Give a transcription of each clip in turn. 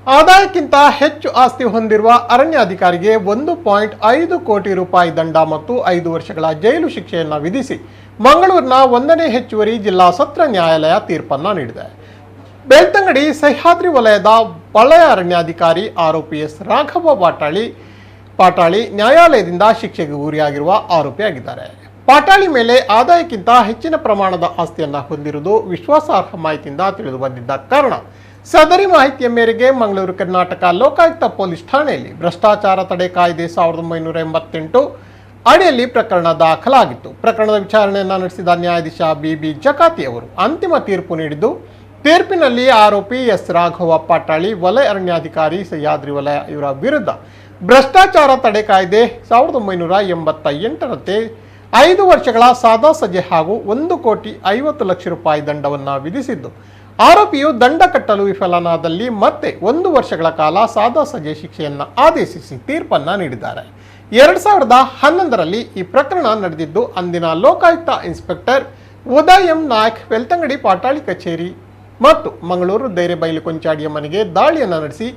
ಆದಾಯಕ್ಕಿಂತ ಹೆಚ್ಚು ಆಸ್ತಿ ಹೊಂದಿರುವ ಅರಣ್ಯಾಧಿಕಾರಿಗೆ 1.5 ಕೋಟಿ ರೂಪಾಯಿ ದಂಡ ಮತ್ತು 5 ವರ್ಷಗಳ ಜೈಲು ಶಿಕ್ಷೆಯನ್ನು ವಿಧಿಸಿ ಮಂಗಳೂರಿನ 1ನೇ ಹೆಚ್ಚುವರಿ ಜಿಲ್ಲಾ ಸತ್ರ ನ್ಯಾಯಾಲಯ ತೀರ್ಪನ್ನು ನೀಡಿದೆ. ಬೆಳ್ತಂಗಡಿ ಸಹ್ಯಾದ್ರಿ ವಲಯದ ವಲಯ ಅರಣ್ಯಾಧಿಕಾರಿ ಆರೋಪಿ ಎಸ್ ರಾಘವ ಪಾಟಾಳಿ ನ್ಯಾಯಾಲಯದಿಂದ ಶಿಕ್ಷೆಗೆ ಗುರಿಯಾಗಿರುವ ಆರೋಪಿಯಾಗಿದ್ದಾರೆ. ಪಾಟಾಳಿ ಮೇಲೆ ಆದಾಯಕ್ಕಿಂತ ಹೆಚ್ಚಿನ ಪ್ರಮಾಣದ ಆಸ್ತಿಯನ್ನು ಹೊಂದಿರುವುದು ವಿಶ್ವಾಸಾರ್ಹ ಮಾಹಿತಿಯಿಂದ ತಿಳಿದು ಬಂದಿದ್ದ ಕಾರಣ ಸದರಿ ಮಾಹಿತಿಯ ಮೇರೆಗೆ ಮಂಗಳೂರು ಕರ್ನಾಟಕ ಲೋಕಾಯುಕ್ತ ಪೊಲೀಸ್ ಠಾಣೆಯಲ್ಲಿ ಭ್ರಷ್ಟಾಚಾರ ತಡೆ ಕಾಯ್ದೆ 1988 ಅಡಿಯಲ್ಲಿ ಪ್ರಕರಣ ದಾಖಲಾಗಿತ್ತು. ಪ್ರಕರಣದ ವಿಚಾರಣೆಯನ್ನು ನಡೆಸಿದ ನ್ಯಾಯಾಧೀಶ BB ಜಕಾತಿ ಅವರು ಅಂತಿಮ ತೀರ್ಪು ನೀಡಿದ್ದು, ತೀರ್ಪಿನಲ್ಲಿ ಆರೋಪಿ ಎಸ್ ರಾಘವ ಪಾಟಾಳಿ ವಲಯ ಅರಣ್ಯಾಧಿಕಾರಿ ಸಹ್ಯಾದ್ರಿ ವಲಯ ಇವರ ವಿರುದ್ಧ ಭ್ರಷ್ಟಾಚಾರ ತಡೆ ಕಾಯ್ದೆ 1988ರಂತೆ 5 ವರ್ಷಗಳ ಸಾದಾ ಸಜೆ ಹಾಗೂ 1,50,00,000 ರೂಪಾಯಿ ದಂಡವನ್ನು ವಿಧಿಸಿದ್ದು, ಆರೋಪಿಯು ದಂಡ ಕಟ್ಟಲು ವಿಫಲನಾದಲ್ಲಿ ಮತ್ತೆ 1 ವರ್ಷಗಳ ಕಾಲ ಸಾದಾ ಸಜೆ ಶಿಕ್ಷೆಯನ್ನು ಆದೇಶಿಸಿ ತೀರ್ಪನ್ನು ನೀಡಿದ್ದಾರೆ. 2011ರಲ್ಲಿ ಈ ಪ್ರಕರಣ ನಡೆದಿದ್ದು, ಅಂದಿನ ಲೋಕಾಯುಕ್ತ ಇನ್ಸ್ಪೆಕ್ಟರ್ ಉದಯ್ ಎಂ ನಾಯಕ್ ಬೆಳ್ತಂಗಡಿ ಪಾಟಾಳಿ ಕಚೇರಿ ಮತ್ತು ಮಂಗಳೂರು ಧೈರ್ಯಬೈಲು ಕೊಂಚಾಡಿಯ ಮನೆಗೆ ದಾಳಿಯನ್ನು ನಡೆಸಿ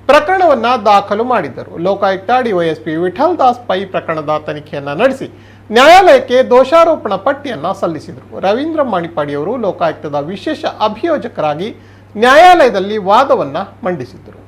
ಪ್ರಕರಣವನ್ನು ದಾಖಲು ಮಾಡಿದ್ದರು. ಲೋಕಾಯುಕ್ತ DYSP ವಿಠಲ್ ದಾಸ್ ಪೈ ಪ್ರಕರಣದ ತನಿಖೆಯನ್ನು ನಡೆಸಿ ನ್ಯಾಯಾಲಯಕ್ಕೆ ದೋಷಾರೋಪಣಾ ಪಟ್ಟಿಯನ್ನು ಸಲ್ಲಿಸಿದರು. ರವೀಂದ್ರ ಮಾಣಿಪಾಡಿಯವರು ಲೋಕಾಯುಕ್ತದ ವಿಶೇಷ ಅಭಿಯೋಜಕರಾಗಿ ನ್ಯಾಯಾಲಯದಲ್ಲಿ ವಾದವನ್ನು ಮಂಡಿಸಿದರು.